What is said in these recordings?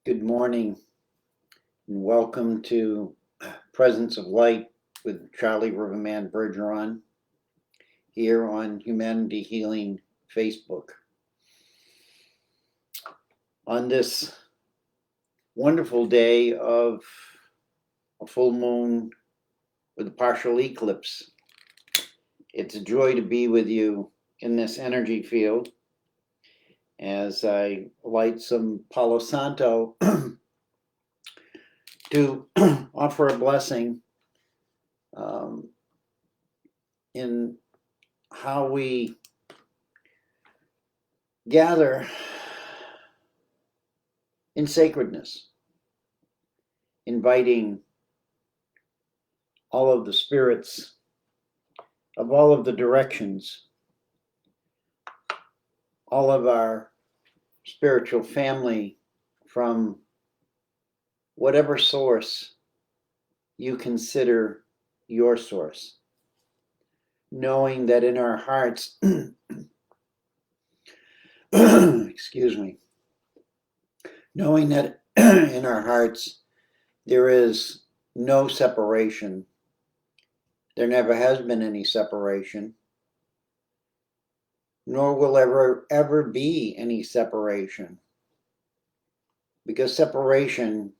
Good morning and welcome to Presence of Light with charlierivermanbergeron here on Humanity Healing Facebook. On this wonderful day of a full moon with a partial eclipse, it's a joy to be with you in this energy field as I light some Palo Santo to offer a blessing in how we gather in sacredness, inviting all of the spirits of all of the directions, all of our spiritual family from whatever source you consider your source, knowing that in our hearts, excuse me, knowing that in our hearts there is no separation. There never has been any separation, nor will ever be any separation, because separation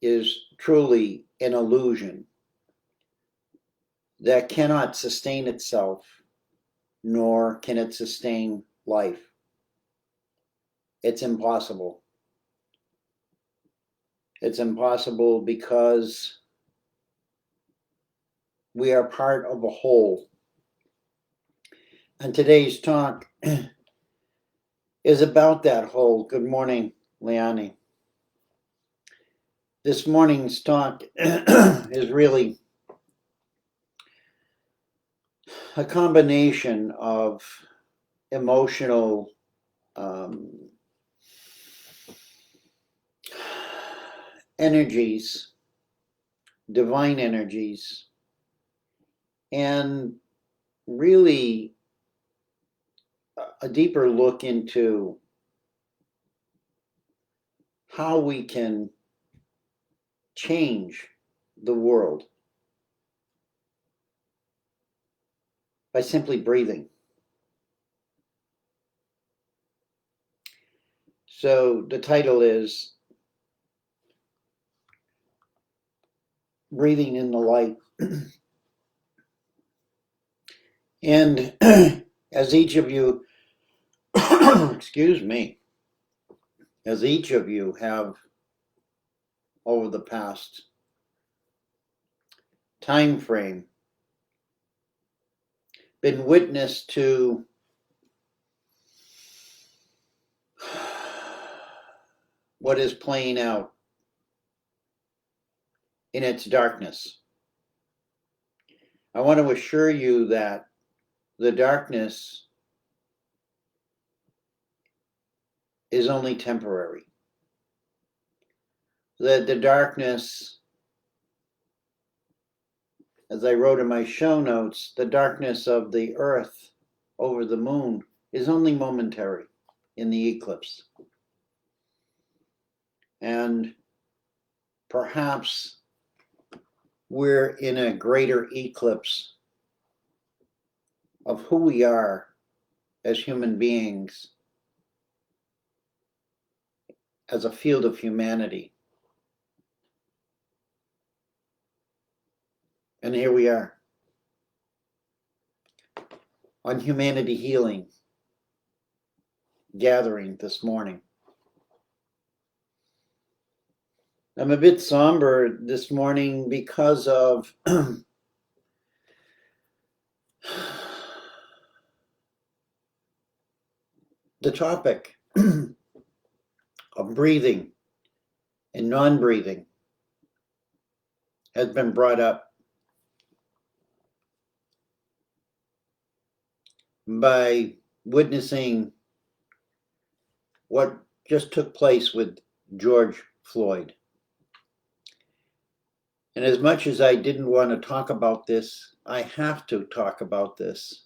is truly an illusion that cannot sustain itself, nor can it sustain life. It's impossible. It's impossible because we are part of a whole. And today's talk is about that whole. Good morning, Leonie. This morning's talk is really a combination of emotional energies, divine energies, and really a deeper look into how we can change the world by simply breathing. So the title is Breathing in the Light. And as each of you, excuse me, as each of you have over the past time frame been witness to what is playing out in its darkness, I want to assure you that the darkness is only temporary. That the darkness, as I wrote in my show notes, the darkness of the earth over the moon is only momentary in the eclipse. And perhaps we're in a greater eclipse of who we are as human beings, as a field of humanity. And here we are on Humanity Healing, gathering this morning. I'm a bit somber this morning because of the topic of breathing and non-breathing has been brought up by witnessing what just took place with George Floyd. And as much as I didn't want to talk about this, I have to talk about this.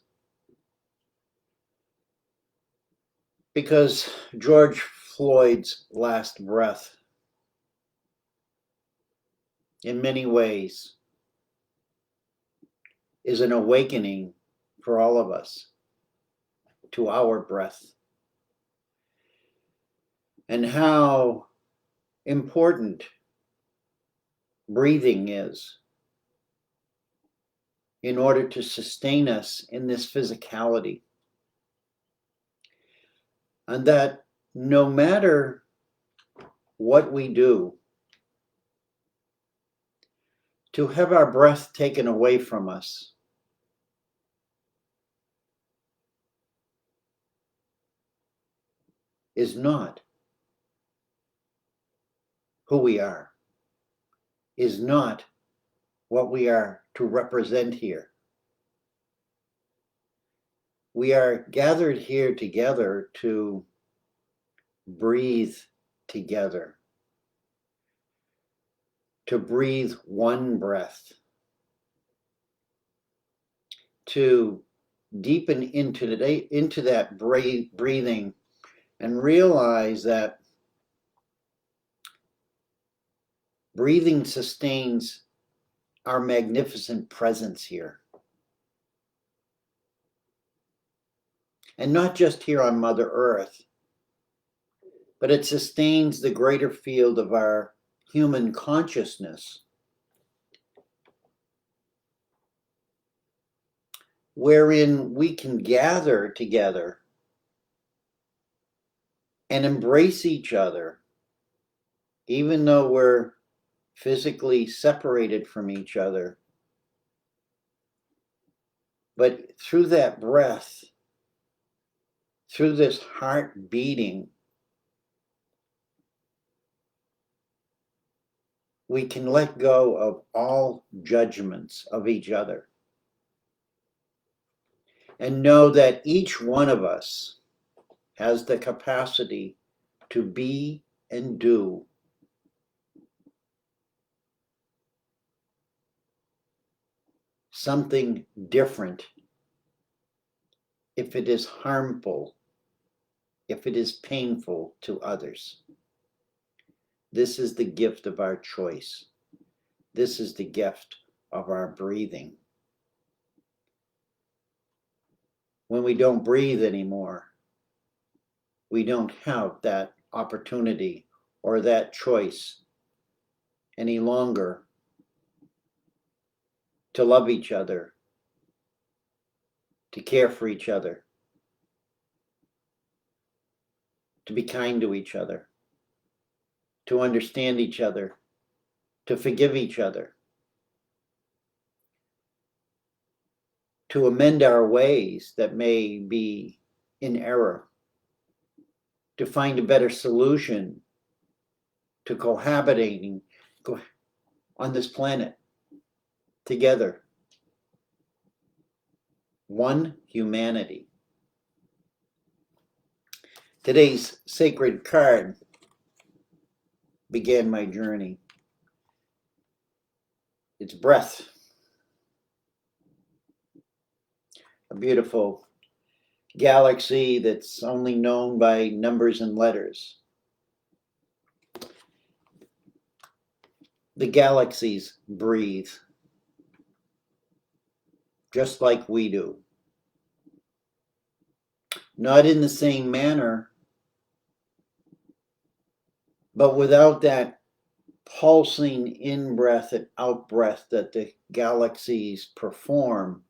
Because George Floyd's last breath, in many ways, is an awakening for all of us to our breath and how important breathing is in order to sustain us in this physicality. And that no matter what we do, to have our breath taken away from us is not who we are, is not what we are to represent here. We are gathered here together to breathe together, to breathe one breath, to deepen into that breathing and realize that breathing sustains our magnificent presence here. And not just here on Mother Earth, but it sustains the greater field of our human consciousness, wherein we can gather together and embrace each other, even though we're physically separated from each other. But through that breath, through this heart beating, we can let go of all judgments of each other and know that each one of us has the capacity to be and do something different if it is harmful, if it is painful to others. This is the gift of our choice. This is the gift of our breathing. When we don't breathe anymore, we don't have that opportunity or that choice any longer to love each other, to care for each other, to be kind to each other, to understand each other, to forgive each other, to amend our ways that may be in error, to find a better solution to cohabitating on this planet together. One humanity. Today's sacred card began my journey. It's breath. A beautiful galaxy that's only known by numbers and letters. The galaxies breathe, just like we do. Not in the same manner, but without that pulsing in-breath and out-breath that the galaxies perform,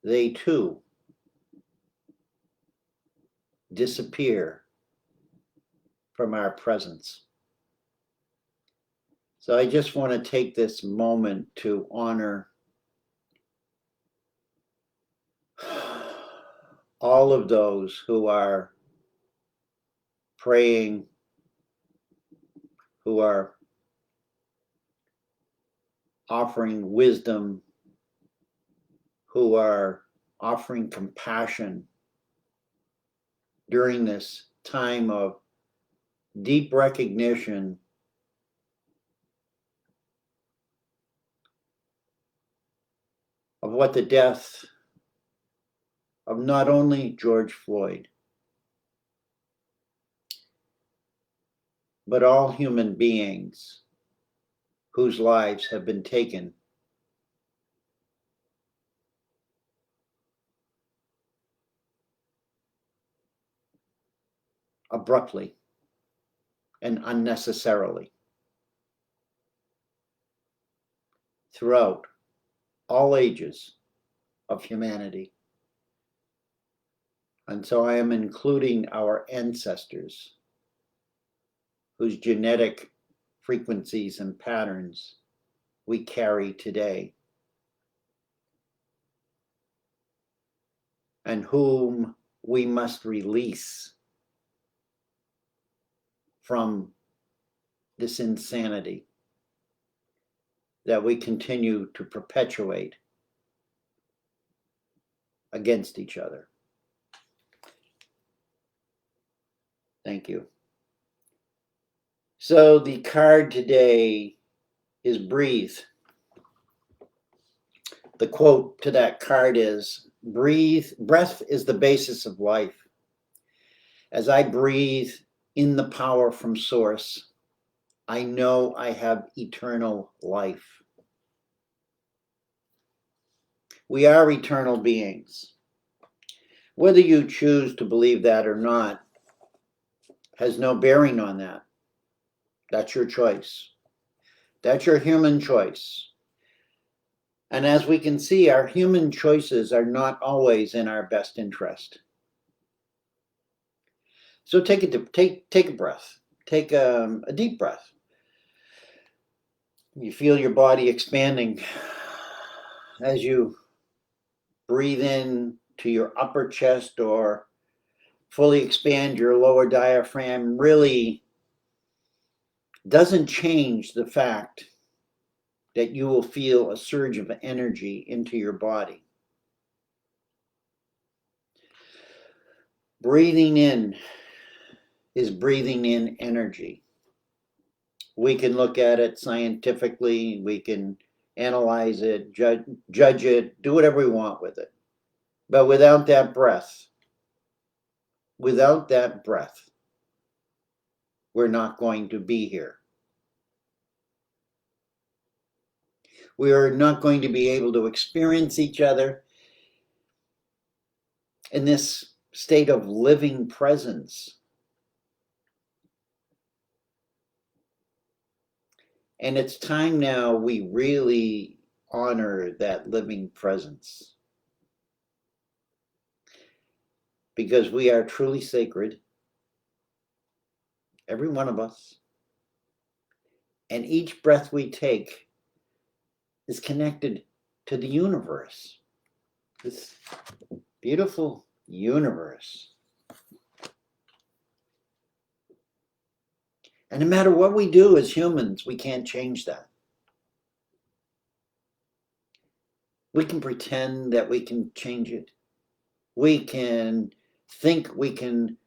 they too disappear from our presence. So I just want to take this moment to honor all of those who are praying, who are offering wisdom, who are offering compassion during this time of deep recognition of what the death of not only George Floyd, but all human beings whose lives have been taken abruptly and unnecessarily throughout all ages of humanity. And so I am including our ancestors whose genetic frequencies and patterns we carry today, and whom we must release from this insanity that we continue to perpetuate against each other. Thank you. So the card today is breathe. The quote to that card is, breath is the basis of life. As I breathe in the power from source, I know I have eternal life. We are eternal beings. Whether you choose to believe that or not has no bearing on that. That's your choice. That's your human choice. And as we can see, our human choices are not always in our best interest. So take a breath. Take a deep breath. You feel your body expanding as you breathe in to your upper chest or fully expand your lower diaphragm. Really doesn't change the fact that you will feel a surge of energy into your body. Breathing in is breathing in energy. We can look at it scientifically, we can analyze it, judge it, do whatever we want with it. But without that breath, we're not going to be here. We are not going to be able to experience each other in this state of living presence. And it's time now we really honor that living presence, because we are truly sacred, every one of us. And each breath we take is connected to the universe, this beautiful universe. And no matter what we do as humans, we can't change that. We can pretend that we can change it. We can think we can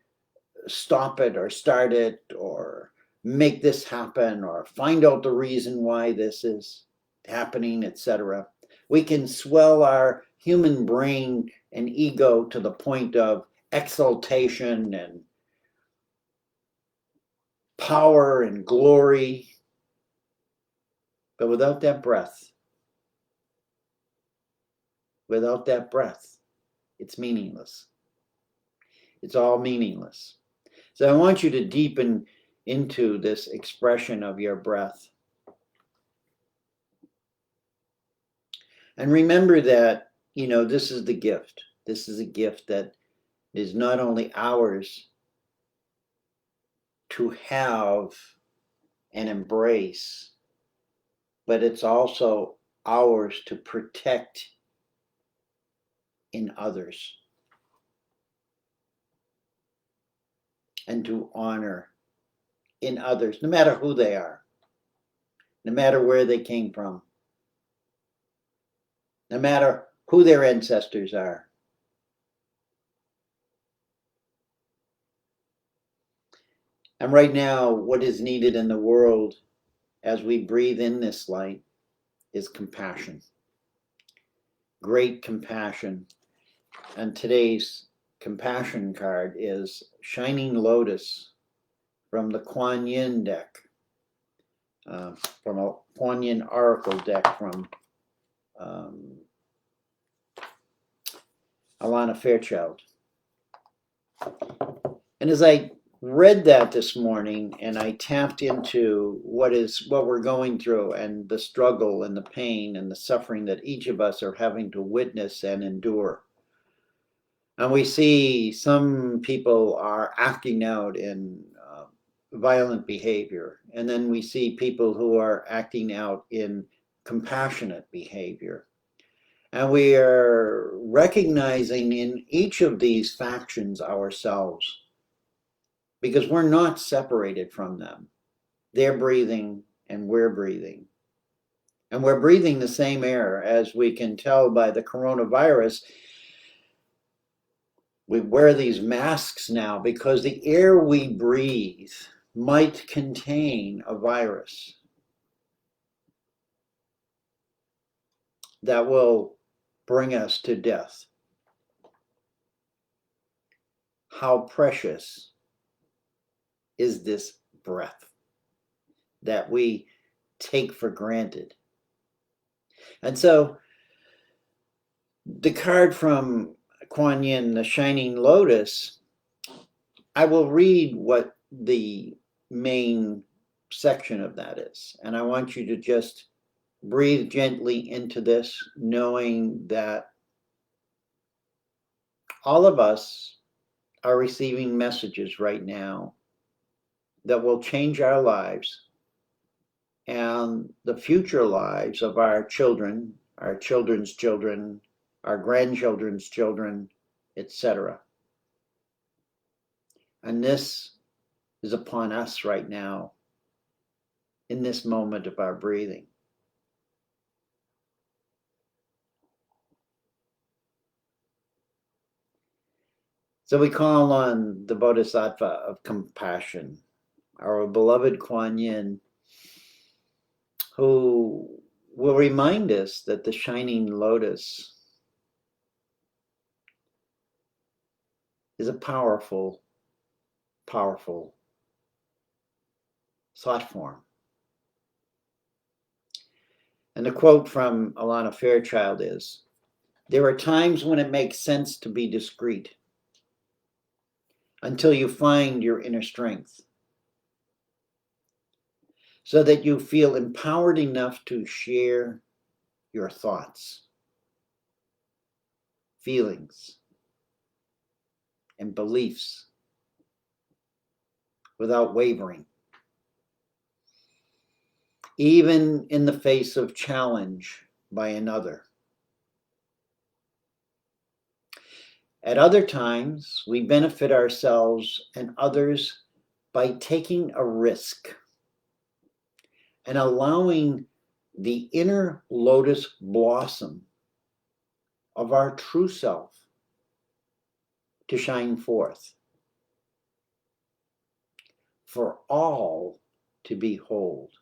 stop it or start it or make this happen or find out the reason why this is happening, etc. We can swell our human brain and ego to the point of exaltation and power and glory. But without that breath, it's meaningless. It's all meaningless. So I want you to deepen into this expression of your breath. And remember that, this is the gift. This is a gift that is not only ours to have and embrace, but it's also ours to protect in others and to honor in others, no matter who they are, no matter where they came from, no matter who their ancestors are. And right now, what is needed in the world as we breathe in this light is compassion. Great compassion. And today's compassion card is Shining Lotus from the Kuan Yin deck, from a Kuan Yin Oracle deck from Alana Fairchild. And as I read that this morning and I tapped into what we're going through and the struggle and the pain and the suffering that each of us are having to witness and endure. And we see some people are acting out in violent behavior. And then we see people who are acting out in compassionate behavior. And we are recognizing in each of these factions ourselves, because we're not separated from them. They're breathing and we're breathing. And we're breathing the same air, as we can tell by the coronavirus. We wear these masks now because the air we breathe might contain a virus that will bring us to death. How precious is this breath that we take for granted? And so the card from Kuan Yin, the Shining Lotus, I will read what the main section of that is. And I want you to just breathe gently into this, knowing that all of us are receiving messages right now that will change our lives and the future lives of our children, our children's children, our grandchildren's children, etc. And this is upon us right now in this moment of our breathing. So we call on the Bodhisattva of compassion, our beloved Kuan Yin, who will remind us that the shining lotus is a powerful, powerful thought form. And the quote from Alana Fairchild is, "There are times when it makes sense to be discreet until you find your inner strength, so that you feel empowered enough to share your thoughts, feelings, and beliefs without wavering, even in the face of challenge by another. At other times, we benefit ourselves and others by taking a risk and allowing the inner lotus blossom of our true self to shine forth for all to behold."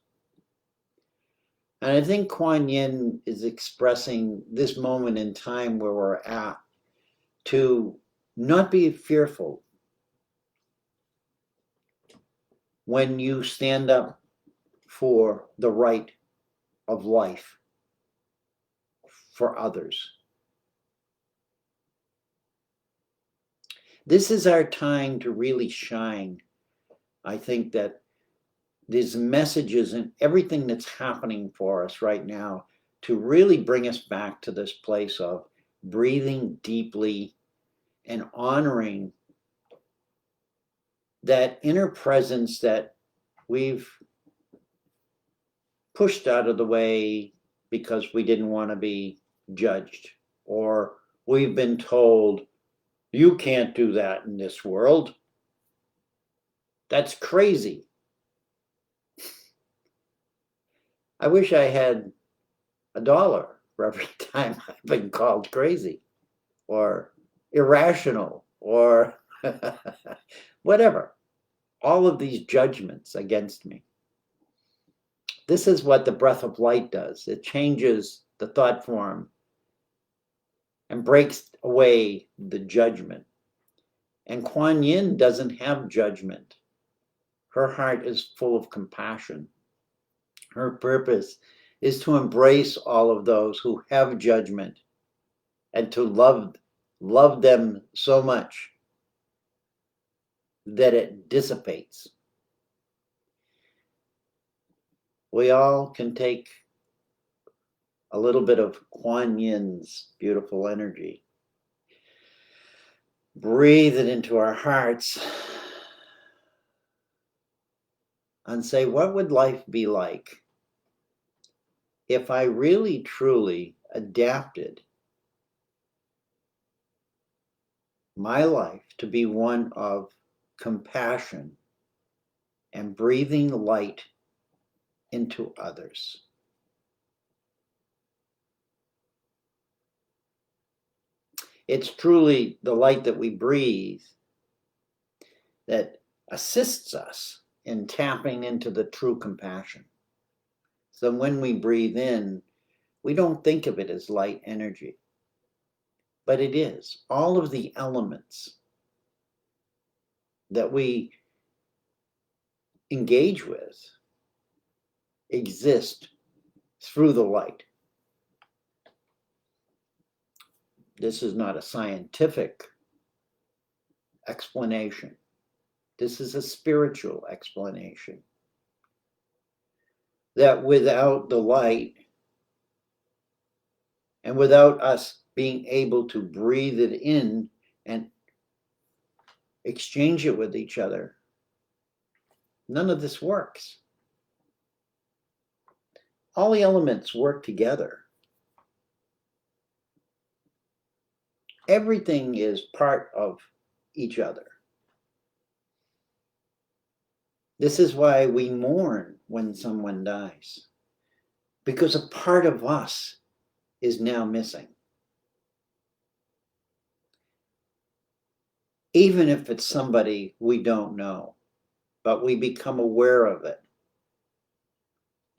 And I think Kuan Yin is expressing this moment in time where we're at, to not be fearful when you stand up for the right of life for others. This is our time to really shine. I think that these messages and everything that's happening for us right now to really bring us back to this place of breathing deeply and honoring that inner presence that we've pushed out of the way because we didn't want to be judged, or we've been told, you can't do that in this world. That's crazy. I wish I had $1 for every time I've been called crazy or irrational or whatever. All of these judgments against me. This is what the breath of light does. It changes the thought form and breaks away the judgment. And Kuan Yin doesn't have judgment. Her heart is full of compassion. Her purpose is to embrace all of those who have judgment and to love them so much that it dissipates. We all can take a little bit of Kuan Yin's beautiful energy, breathe it into our hearts, and say, what would life be like if I really truly adapted my life to be one of compassion and breathing light into others? It's truly the light that we breathe that assists us in tapping into the true compassion. So when we breathe in, we don't think of it as light energy, but it is. All of the elements that we engage with exist through the light. This is not a scientific explanation. This is a spiritual explanation. That without the light and without us being able to breathe it in and exchange it with each other, none of this works. All the elements work together. Everything is part of each other. This is why we mourn when someone dies, because a part of us is now missing. Even if it's somebody we don't know, but we become aware of it,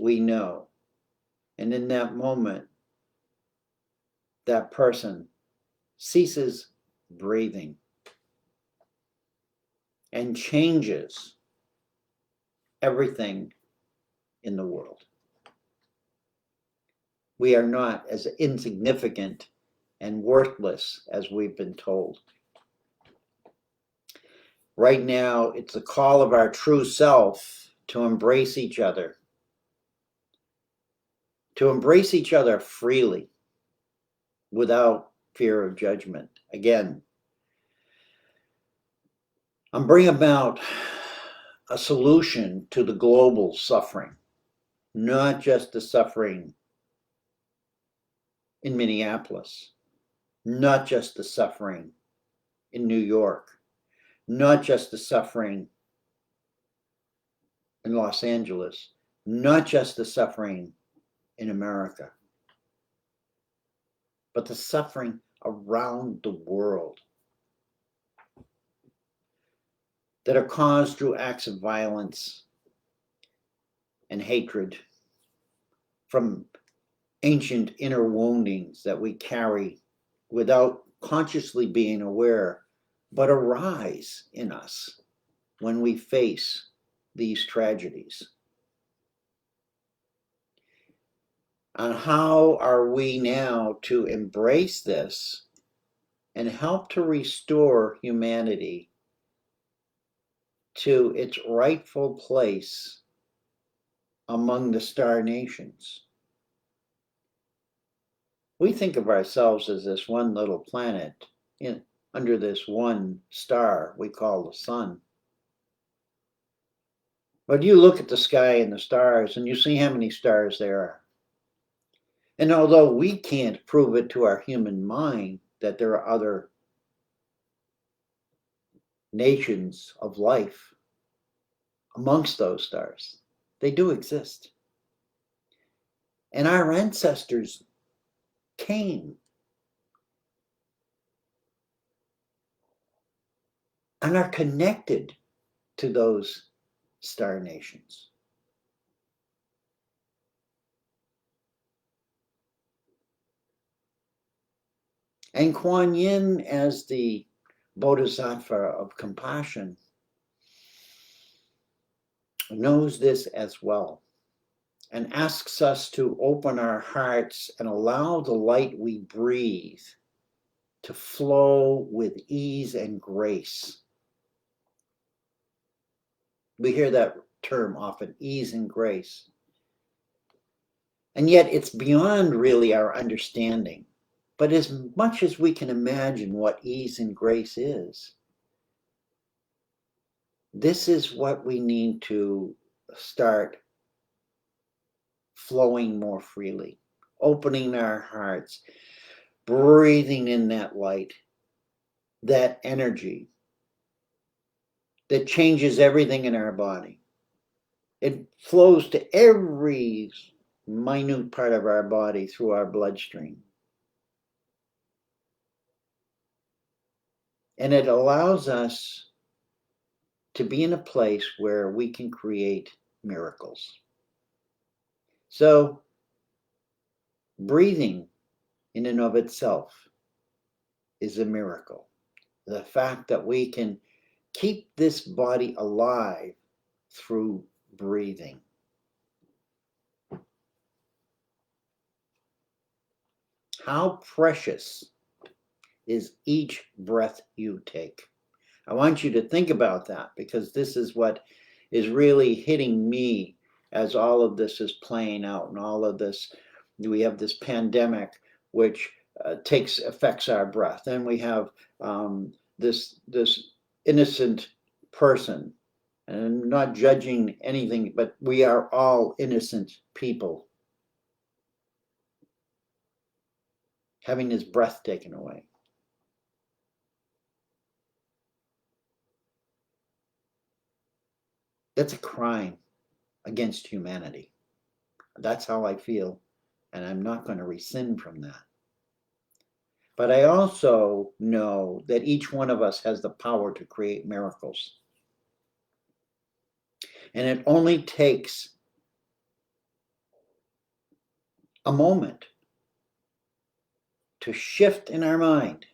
we know. And in that moment, that person ceases breathing and changes everything in the world. We are not as insignificant and worthless as we've been told. Right now, it's the call of our true self to embrace each other, freely, without fear of judgment. Again, and bring about a solution to the global suffering, not just the suffering in Minneapolis, not just the suffering in New York, not just the suffering in Los Angeles, not just the suffering in America, but the suffering around the world that are caused through acts of violence and hatred from ancient inner woundings that we carry without consciously being aware, but arise in us when we face these tragedies. And how are we now to embrace this and help to restore humanity to its rightful place among the star nations? We think of ourselves as this one little planet under this one star we call the sun. But you look at the sky and the stars and you see how many stars there are. And although we can't prove it to our human mind that there are other nations of life amongst those stars, they do exist. And our ancestors came and are connected to those star nations. And Kuan Yin, as the Bodhisattva of compassion, knows this as well and asks us to open our hearts and allow the light we breathe to flow with ease and grace. We hear that term often, ease and grace. And yet it's beyond really our understanding. But as much as we can imagine what ease and grace is, this is what we need to start flowing more freely, opening our hearts, breathing in that light, that energy that changes everything in our body. It flows to every minute part of our body through our bloodstream. And it allows us to be in a place where we can create miracles. So, breathing in and of itself is a miracle. The fact that we can keep this body alive through breathing. How precious is each breath you take? I want you to think about that, because this is what is really hitting me as all of this is playing out, and all of this, we have this pandemic which affects our breath. Then we have this innocent person, and I'm not judging anything, but we are all innocent people having his breath taken away. That's a crime against humanity. That's how I feel, and I'm not going to rescind from that. But I also know that each one of us has the power to create miracles. And it only takes a moment to shift in our mind.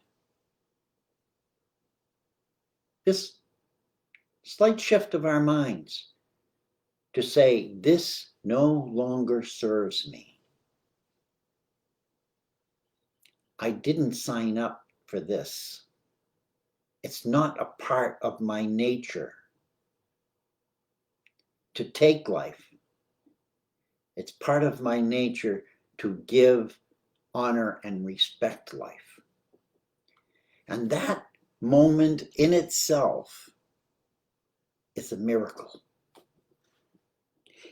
This slight shift of our minds to say, this no longer serves me. I didn't sign up for this. It's not a part of my nature to take life. It's part of my nature to give, honor, and respect life. And that moment in itself is a miracle.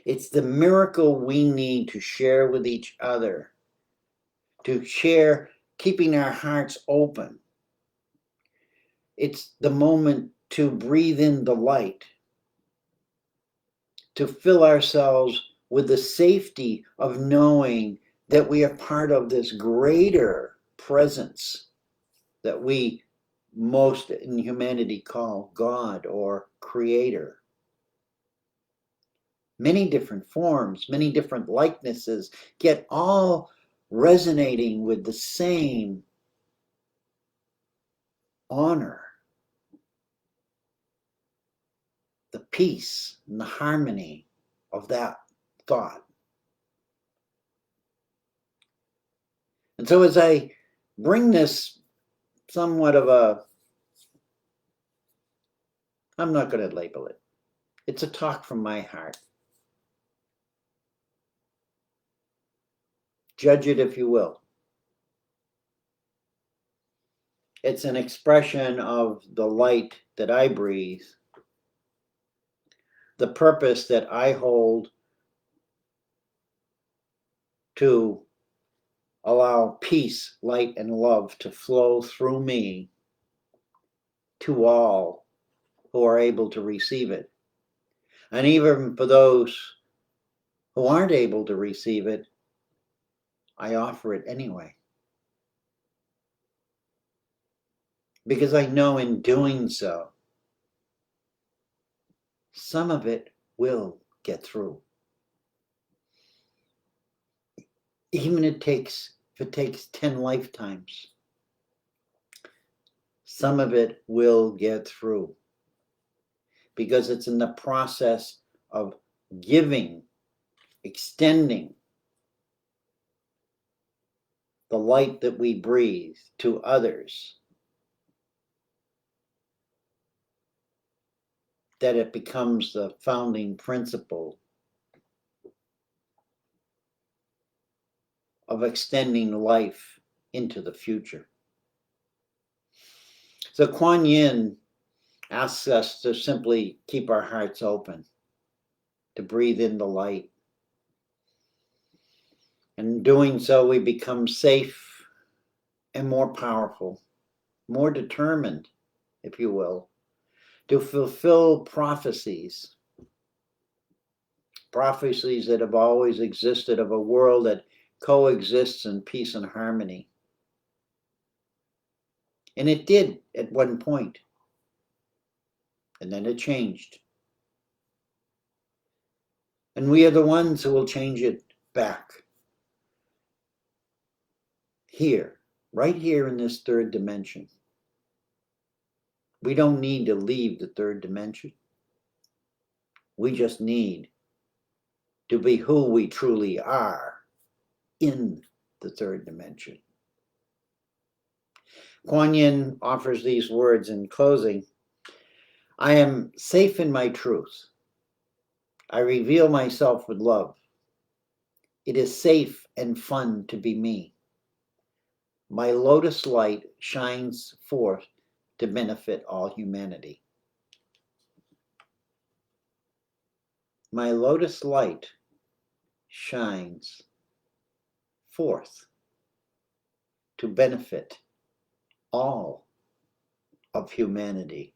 It's the miracle we need to share with each other, to share keeping our hearts open. It's the moment to breathe in the light, to fill ourselves with the safety of knowing that we are part of this greater presence that we most in humanity call God or Creator. Many different forms, many different likenesses, yet all resonating with the same honor, the peace and the harmony of that thought. And so as I bring this somewhat of a, I'm not going to label it. It's a talk from my heart. Judge it if you will. It's an expression of the light that I breathe, the purpose that I hold to allow peace, light, and love to flow through me to all who are able to receive it. And even for those who aren't able to receive it, I offer it anyway. Because I know in doing so, some of it will get through. Even if it takes 10 lifetimes, some of it will get through. Because it's in the process of giving, extending the light that we breathe to others, that it becomes the founding principle of extending life into the future. So Kuan Yin asks us to simply keep our hearts open, to breathe in the light. And in doing so, we become safe and more powerful, more determined, if you will, to fulfill prophecies that have always existed of a world that coexists in peace and harmony. And it did at one point, and then it changed. And we are the ones who will change it back. Here, right here in this third dimension. We don't need to leave the third dimension. We just need to be who we truly are in the third dimension. Kuan Yin offers these words in closing. I am safe in my truth. I reveal myself with love. It is safe and fun to be me. My lotus light shines forth to benefit all humanity. My lotus light shines forth to benefit all of humanity.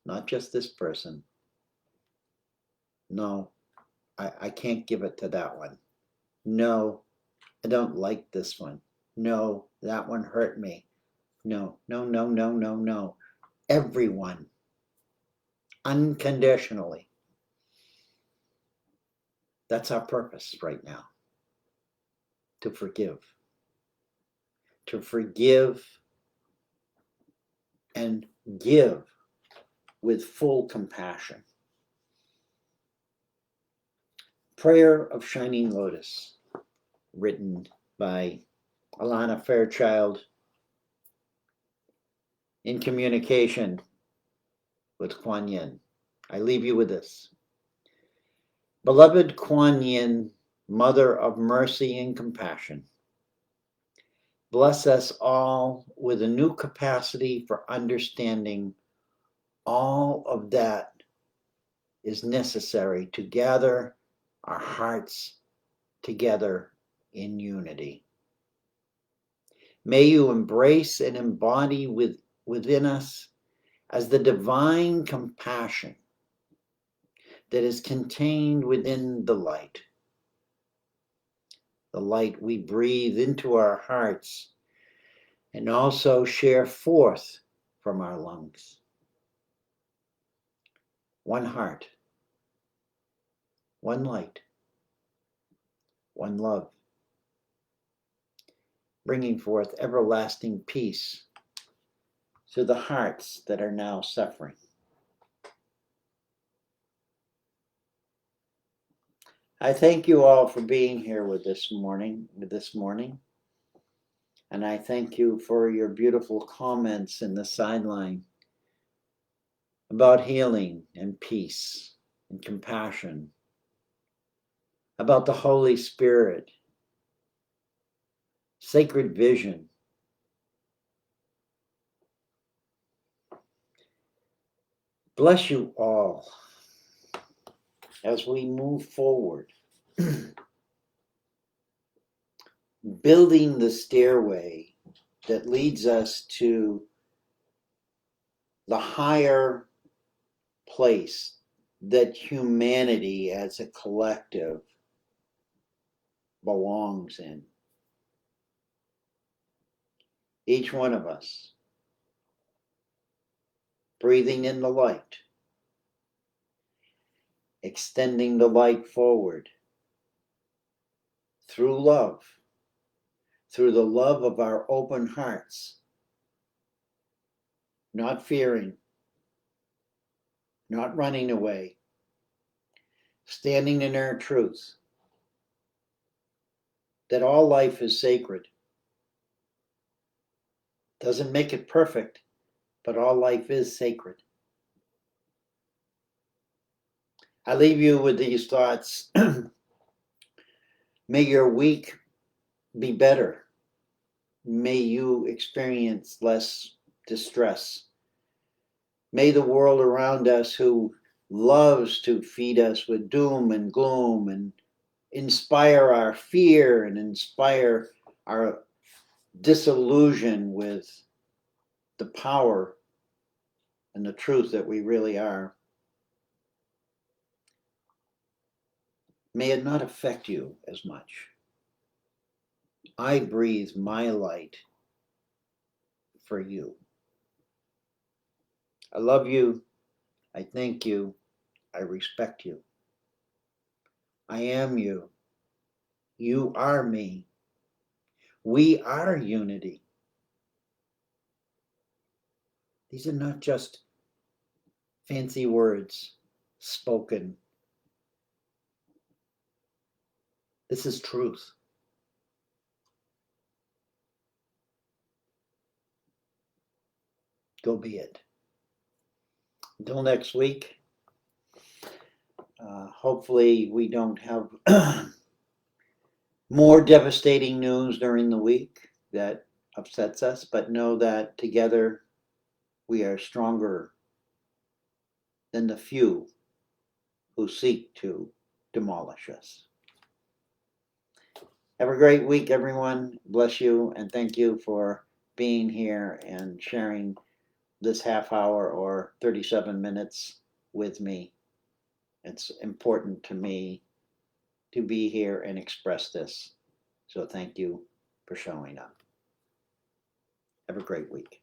Not just this person. No, I can't give it to that one. No, I don't like this one. No, that one hurt me. No. Everyone, unconditionally. That's our purpose right now. To forgive. To forgive and give with full compassion. Prayer of Shining Lotus, written by Alana Fairchild in communication with Kuan Yin. I leave you with this. Beloved Kuan Yin, Mother of Mercy and Compassion, bless us all with a new capacity for understanding all of that is necessary to gather our hearts together in unity. May you embrace and embody within us as the divine compassion that is contained within the light we breathe into our hearts and also share forth from our lungs. One heart, one light, one love, bringing forth everlasting peace to the hearts that are now suffering. I thank you all for being here with this morning, and I thank you for your beautiful comments in the sideline about healing and peace and compassion, about the Holy Spirit, sacred vision. Bless you all as we move forward, building the stairway that leads us to the higher place that humanity as a collective belongs in. Each one of us breathing in the light, extending the light forward through love, through the love of our open hearts, not fearing, not running away, standing in our truth, that all life is sacred. Doesn't make it perfect, but all life is sacred. I leave you with these thoughts. May your week be better. May you experience less distress. May the world around us, who loves to feed us with doom and gloom and inspire our fear and inspire our disillusion with the power and the truth that we really are, may it not affect you as much. I breathe my light for you. I love you. I thank you. I respect you. I am you. You are me. We are unity. These are not just fancy words spoken. This is truth. Go be it. Until next week, hopefully we don't have more devastating news during the week that upsets us, but know that together we are stronger than the few who seek to demolish us. Have a great week, everyone. Bless you, and thank you for being here and sharing this half hour or 37 minutes with me. It's important to me to be here and express this. So thank you for showing up. Have a great week.